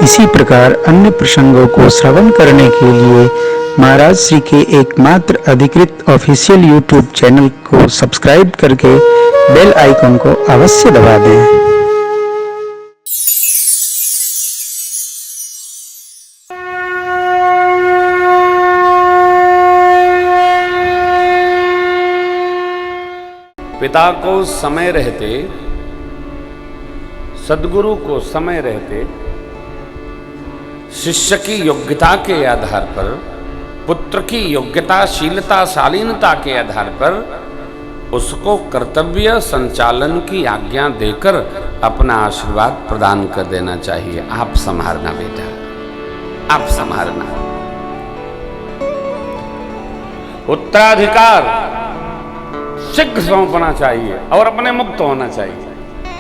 इसी प्रकार अन्य प्रसंगों को श्रवण करने के लिए महाराज श्री के एकमात्र अधिकृत ऑफिशियल यूट्यूब चैनल को सब्सक्राइब करके बेल आइकन को अवश्य दबा दें। पिता को समय रहते, सद्गुरु को समय रहते, शिष्य की योग्यता के आधार पर, पुत्र की योग्यता, शीलता, शालीनता के आधार पर उसको कर्तव्य संचालन की आज्ञा देकर अपना आशीर्वाद प्रदान कर देना चाहिए। आप संभालना बेटा, आप संभालना। उत्तराधिकार शीघ्र सौंपना चाहिए और अपने मुक्त होना चाहिए।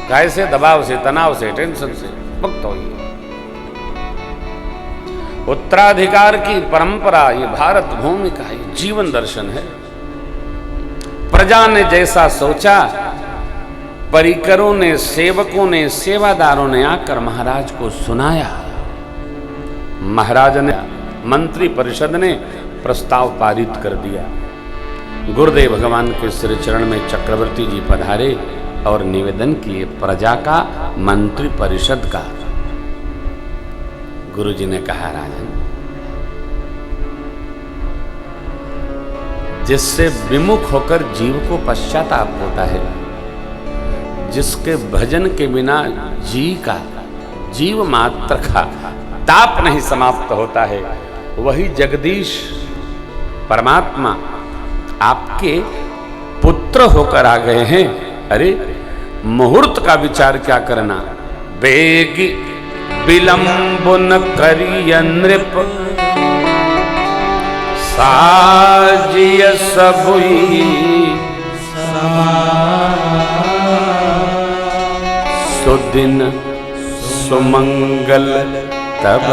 काय से? दबाव से, तनाव से, टेंशन से मुक्त होइए। उत्तराधिकार की परंपरा ये भारत भूमि का ही जीवन दर्शन है। प्रजा ने जैसा सोचा, परिकरों ने, सेवकों ने, सेवादारों ने आकर महाराज को सुनाया। महाराज ने, मंत्री परिषद ने प्रस्ताव पारित कर दिया। गुरुदेव भगवान के श्री चरण में चक्रवर्ती जी पधारे और निवेदन किए प्रजा का, मंत्री परिषद का। गुरु जी ने कहा, राजन, जिससे विमुख होकर जीव को पश्चाताप होता है, जिसके भजन के बिना जीव मात्र का ताप नहीं समाप्त होता है, वही जगदीश परमात्मा आपके पुत्र होकर आ गए हैं। अरे मुहूर्त का विचार क्या करना। बेगी विलंबुन करिय नृप, साजिय सबुई सुदिन सुमंगल तब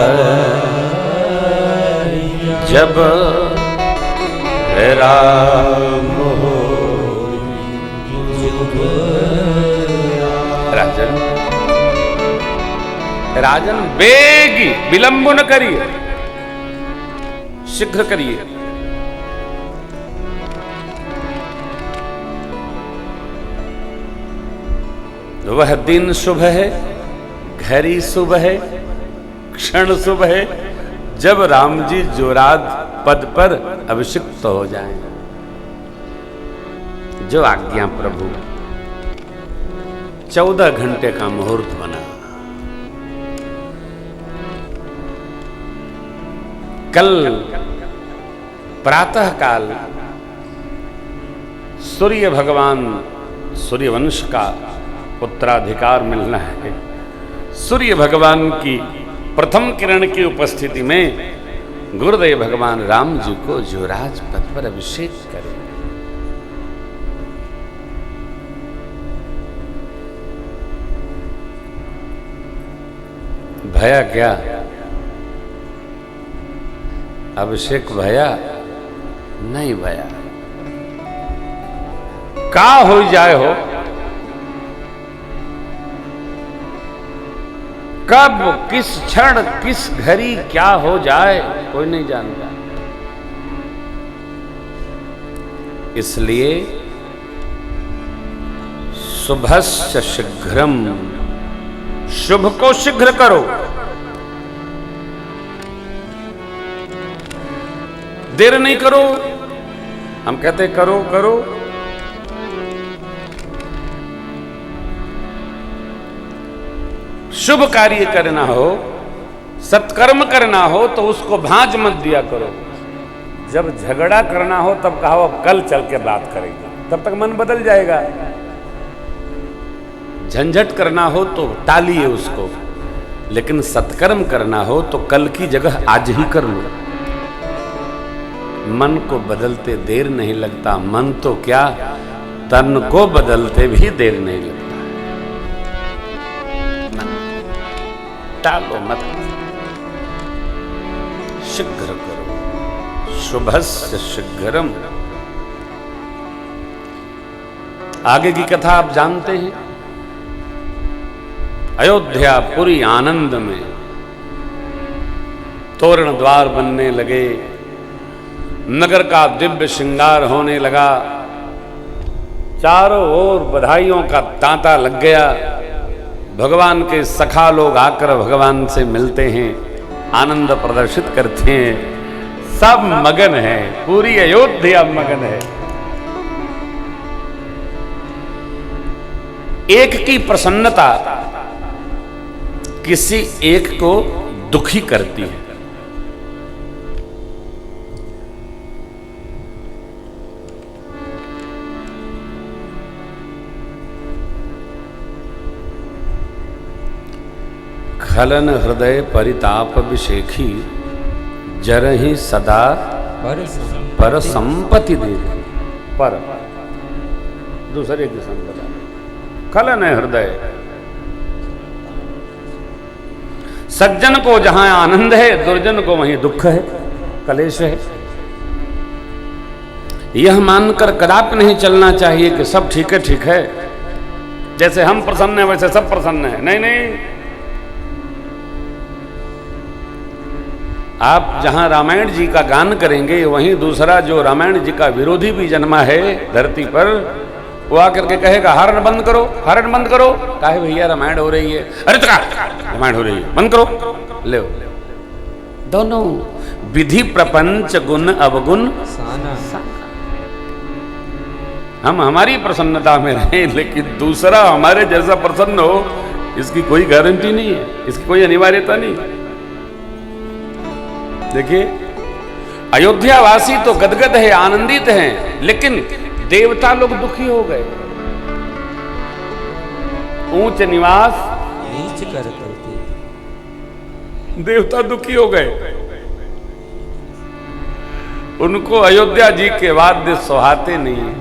जब राम राजन, राजन बेगी विलंब न करिए, शीघ्र करिए। वह दिन शुभ है, घड़ी शुभ है, क्षण शुभ है, जब राम जी जोराद पद पर अभिषिक्त हो जाएं। जो आज्ञा प्रभु। 14 घंटे का मुहूर्त बना। कल प्रातः काल सूर्य भगवान, सूर्यवंश का उत्तराधिकार मिलना है। सूर्य भगवान की प्रथम किरण की उपस्थिति में गुरुदेव भगवान राम जी को युवराज पद पर अभिषेक करें। भया क्या? अभिषेक भया नहीं भया। का हो जाए हो, कब, किस क्षण, किस घड़ी क्या हो जाए कोई नहीं जानता। इसलिए शुभस्य शीघ्रम, शुभ को शीघ्र करो। देर नहीं करो। हम कहते करो करो, शुभ कार्य करना हो, सत्कर्म करना हो तो उसको भांज मत दिया करो। जब झगड़ा करना हो तब कहो अब कल चल के बात करेंगे, तब तक मन बदल जाएगा। झंझट करना हो तो टालिए उसको, लेकिन सत्कर्म करना हो तो कल की जगह आज ही कर लो। मन को बदलते देर नहीं लगता। मन तो क्या, तन को बदलते भी देर नहीं लगता। टालो मत, शीघ्र करो। शुभस्य शीघ्रम। आगे की कथा आप जानते हैं। अयोध्या पुरी आनंद में तोरण द्वार बनने लगे, नगर का दिव्य श्रृंगार होने लगा, चारों ओर बधाइयों का तांता लग गया। भगवान के सखा लोग आकर भगवान से मिलते हैं, आनंद प्रदर्शित करते हैं, सब मगन है, पूरी अयोध्या मगन है। एक की प्रसन्नता किसी एक को दुखी करती है। खलन हृदय परिताप विशेखी, जरहि सदा पर संपत्ति देखी। पर दूसरे की संपदा, खलन है हृदय। सज्जन को जहां आनंद है, दुर्जन को वहीं दुख है, कलेश है। यह मानकर कदापि नहीं चलना चाहिए कि सब ठीक है, जैसे हम प्रसन्न हैं वैसे सब प्रसन्न है। नहीं नहीं, आप जहां रामायण जी का गान करेंगे, वहीं दूसरा जो रामायण जी का विरोधी भी जन्मा है धरती पर, वो आकर के कहेगा हरण बंद करो, हरण बंद करो। काहे भैया रामायण हो रही है? अरे तो रामायण हो रही है, बंद करो। ले दोनों विधि प्रपंच गुण अवगुण साना। हम हमारी प्रसन्नता में रहें, लेकिन दूसरा हमारे जैसा प्रसन्न हो, इसकी कोई गारंटी नहीं है, इसकी कोई अनिवार्यता नहीं। देखिए, अयोध्यावासी तो गदगद है, आनंदित हैं, लेकिन देवता लोग दुखी हो गए। ऊंच निवास नीच कर करते, देवता दुखी हो गए। उनको अयोध्या जी के वाद्य सुहाते नहीं,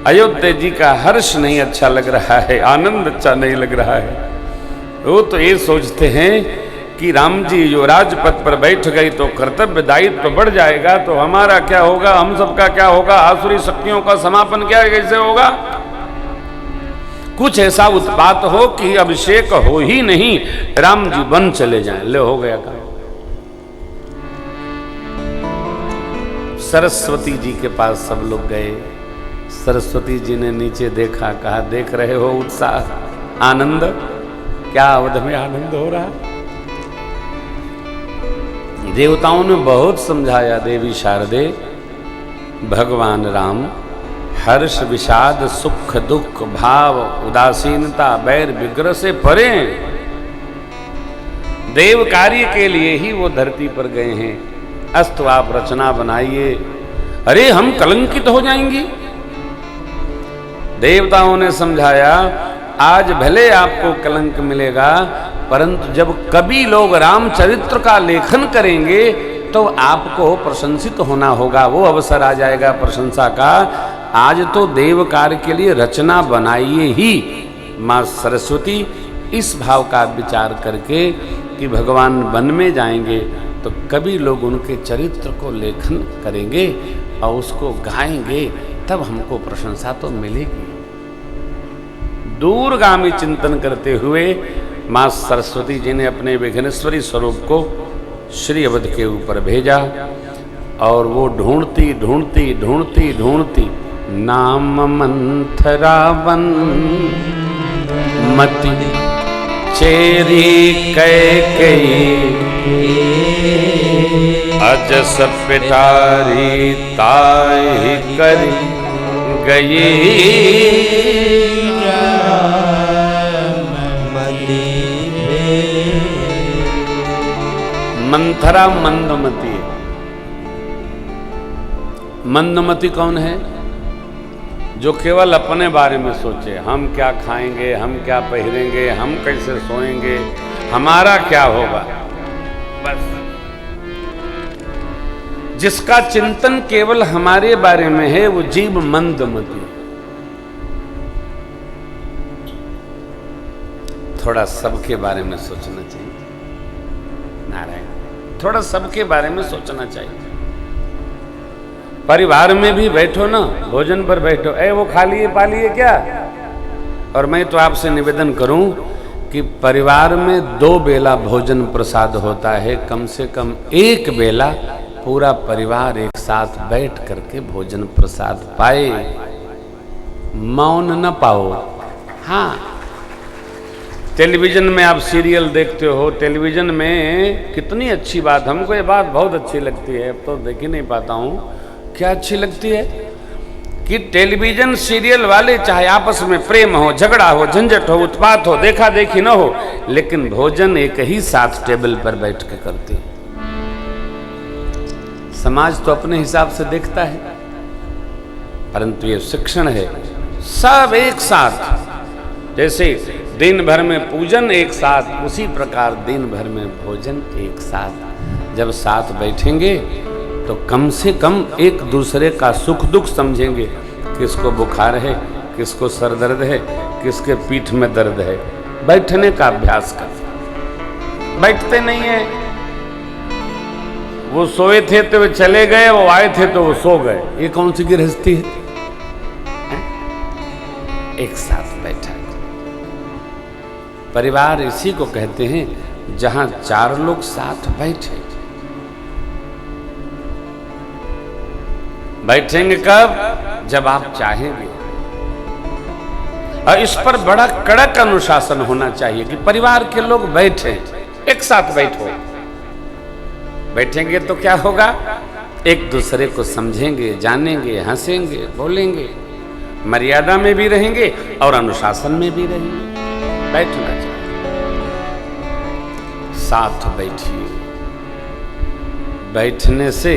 अयोध्या जी का हर्ष नहीं अच्छा लग रहा है, आनंद अच्छा नहीं लग रहा है। वो तो ये सोचते हैं कि राम जी जो राजपथ पर बैठ गई तो कर्तव्य दायित्व तो बढ़ जाएगा, तो हमारा क्या होगा, हम सबका क्या होगा, आसुरी शक्तियों का समापन क्या कैसे होगा। कुछ ऐसा उत्पात हो कि अभिषेक हो ही नहीं, राम जी वन चले जाएं। ले हो गया काम। सरस्वती जी के पास सब लोग गए। सरस्वती जी ने नीचे देखा, कहा देख रहे हो उत्साह, आनंद, क्या अवध में आनंद हो रहा है। देवताओं ने बहुत समझाया, देवी शारदे, भगवान राम हर्ष विषाद सुख दुख भाव उदासीनता बैर विग्रह से परे हैं। देव कार्य के लिए ही वो धरती पर गए हैं। अस्तु आप रचना बनाइए, अरे हम कलंकित हो जाएंगी। देवताओं ने समझाया, आज भले आपको कलंक मिलेगा, परंतु जब कभी लोग रामचरित्र का लेखन करेंगे तो आपको प्रशंसित होना होगा, वो अवसर आ जाएगा प्रशंसा का। आज तो देव कार्य के लिए रचना बनाइए ही। माँ सरस्वती इस भाव का विचार करके कि भगवान वन में जाएंगे तो कभी लोग उनके चरित्र को लेखन करेंगे और उसको गाएंगे, तब हमको प्रशंसा तो मिलेगी। दूरगामी चिंतन करते हुए माँ सरस्वती जी ने अपने विघ्नेश्वरी स्वरूप को श्री अवध के ऊपर भेजा और वो ढूंढती ढूंढती ढूंढती ढूंढती नाम मंथरावन मति चेरी कैकेयी अजस पिटारी ताहि करी गई। मंथरा मंदमती। मंदमती कौन है? जो केवल अपने बारे में सोचे, हम क्या खाएंगे, हम क्या पहनेंगे, हम कैसे सोएंगे, हमारा क्या होगा, बस। जिसका चिंतन केवल हमारे बारे में है वो जीव मंदमती। थोड़ा सबके बारे में सोचना चाहिए नारायण, थोड़ा सबके बारे में सोचना चाहिए। परिवार में भी बैठो ना, भोजन पर बैठो, वो खा लिए पा लिए क्या। और मैं तो आपसे निवेदन करूं कि परिवार में 2 बेला भोजन प्रसाद होता है, कम से कम 1 बेला पूरा परिवार एक साथ बैठ करके भोजन प्रसाद पाए, मौन न पाओ। हाँ, टेलीविजन में आप सीरियल देखते हो, टेलीविजन में कितनी अच्छी बात, हमको ये बात बहुत अच्छी लगती है, अब तो देख ही नहीं पाता हूँ। क्या अच्छी लगती है कि टेलीविजन सीरियल वाले चाहे आपस में प्रेम हो, झगड़ा हो, झंझट हो, उत्पात हो, देखा देखी न हो, लेकिन भोजन एक ही साथ टेबल पर बैठ के करते हैं। समाज तो अपने हिसाब से देखता है, परंतु ये शिक्षण है, सब एक साथ। जैसे दिन भर में पूजन एक साथ, उसी प्रकार दिन भर में भोजन एक साथ। जब साथ बैठेंगे तो कम से कम एक दूसरे का सुख दुख समझेंगे, किसको बुखार है, किसको सर दर्द है, किसके पीठ में दर्द है। बैठने का अभ्यास कर, बैठते नहीं है। वो सोए थे तो वे चले गए, वो आए थे तो वो सो गए। ये कौन सी गृहस्थी है? एक साथ बैठा। परिवार इसी को कहते हैं जहां 4 लोग साथ बैठे। बैठेंगे कब? जब आप चाहेंगे। और इस पर बड़ा कड़क अनुशासन होना चाहिए कि परिवार के लोग बैठे, एक साथ बैठो। बैठेंगे तो क्या होगा? एक दूसरे को समझेंगे, जानेंगे, हंसेंगे, बोलेंगे, मर्यादा में भी रहेंगे और अनुशासन में भी रहेंगे। बैठना चाहिए, साथ बैठिए। बैठने से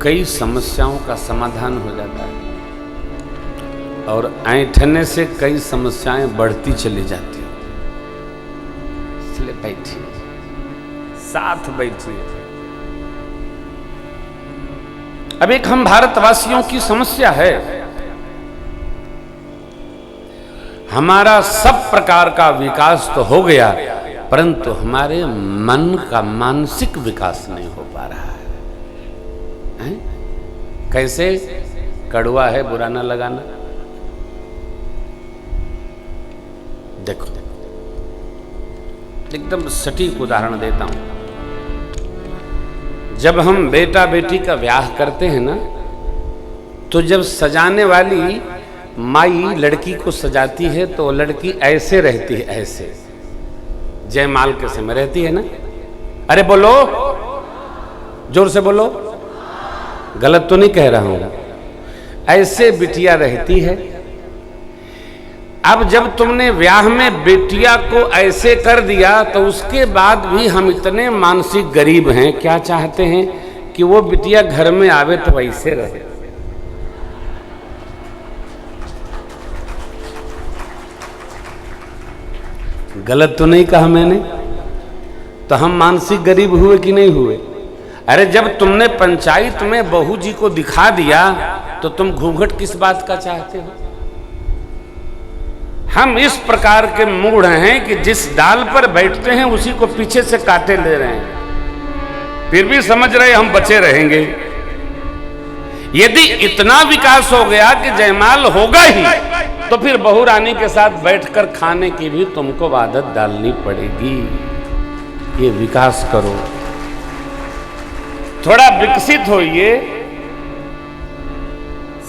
कई समस्याओं का समाधान हो जाता है और ऐंठने से कई समस्याएं बढ़ती चली जाती हैं। इसलिए बैठिए, साथ बैठिए। अब एक हम भारतवासियों की समस्या है, हमारा सब प्रकार का विकास तो हो गया, परंतु हमारे मन का मानसिक विकास नहीं हो पा रहा है। कैसे? कड़वा है, बुरा ना लगाना। देखो, एकदम सटीक उदाहरण देता हूं। जब हम बेटा बेटी का ब्याह करते हैं ना, तो जब सजाने वाली माई लड़की को सजाती है तो लड़की ऐसे रहती है, ऐसे जयमाल के समय रहती है ना। अरे बोलो, जोर से बोलो, गलत तो नहीं कह रहा हूं। ऐसे बिटिया रहती है। अब जब तुमने ब्याह में बेटिया को ऐसे कर दिया तो उसके बाद भी हम इतने मानसिक गरीब हैं, क्या चाहते हैं कि वो बिटिया घर में आवे तो वैसे रहे। गलत तो नहीं कहा मैंने? तो हम मानसिक गरीब हुए कि नहीं हुए? अरे जब तुमने पंचायत में बहू जी को दिखा दिया तो तुम घूंघट किस बात का चाहते हो? हम इस प्रकार के मूढ़ हैं कि जिस डाल पर बैठते हैं उसी को पीछे से काटे ले रहे हैं, फिर भी समझ रहे हम बचे रहेंगे। यदि इतना विकास हो गया कि जयमाल होगा ही, तो फिर बहू रानी के साथ बैठकर खाने की भी तुमको आदत डालनी पड़ेगी। ये विकास करो, थोड़ा विकसित होइए,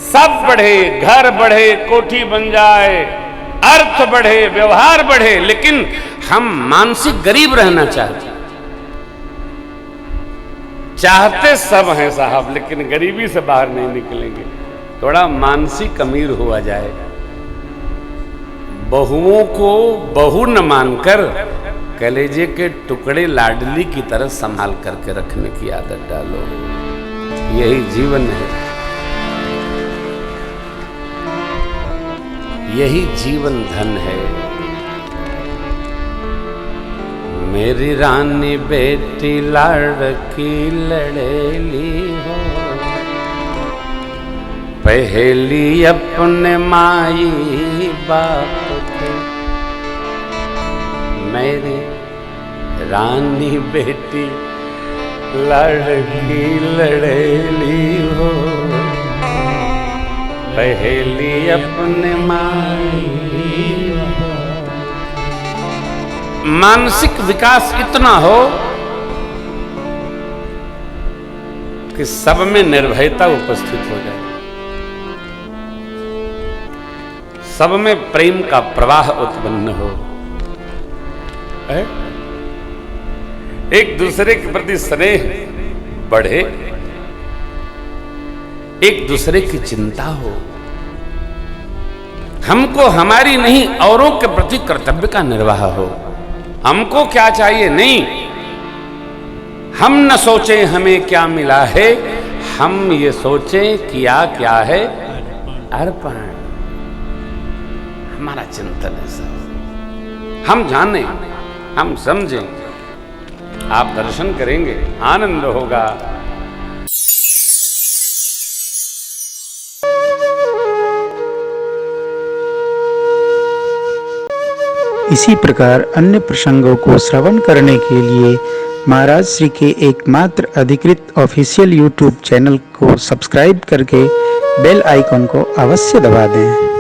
सब बढ़े, घर बढ़े, कोठी बन जाए, अर्थ बढ़े, व्यवहार बढ़े, लेकिन हम मानसिक गरीब रहना चाहते सब हैं साहब, लेकिन गरीबी से बाहर नहीं निकलेंगे। थोड़ा मानसिक अमीर हुआ जाए। बहुओं को बहू न मानकर कलेजे के टुकड़े लाडली की तरह संभाल करके रखने की आदत डालो। यही जीवन है, यही जीवन धन है। मेरी रानी बेटी लाड़की लड़ेली हो, पहली अपने माई बाप के। मेरी रानी बेटी लड़की लड़ेली हो, पहली अपने माई। मानसिक विकास इतना हो कि सब में निर्भयता उपस्थित हो जाए, सब में प्रेम का प्रवाह उत्पन्न हो, एक दूसरे के प्रति स्नेह बढ़े, एक दूसरे की चिंता हो, हमको हमारी नहीं औरों के प्रति कर्तव्य का निर्वाह हो। हमको क्या चाहिए नहीं, हम न सोचें हमें क्या मिला है, हम ये सोचें किया क्या है अर्पण। हमारा चिंतन है सब, हम जाने, हम समझें, आप दर्शन करेंगे, आनंद होगा। इसी प्रकार अन्य प्रसंगों को श्रवण करने के लिए महाराज श्री के एकमात्र अधिकृत ऑफिशियल यूट्यूब चैनल को सब्सक्राइब करके बेल आइकन को अवश्य दबा दें।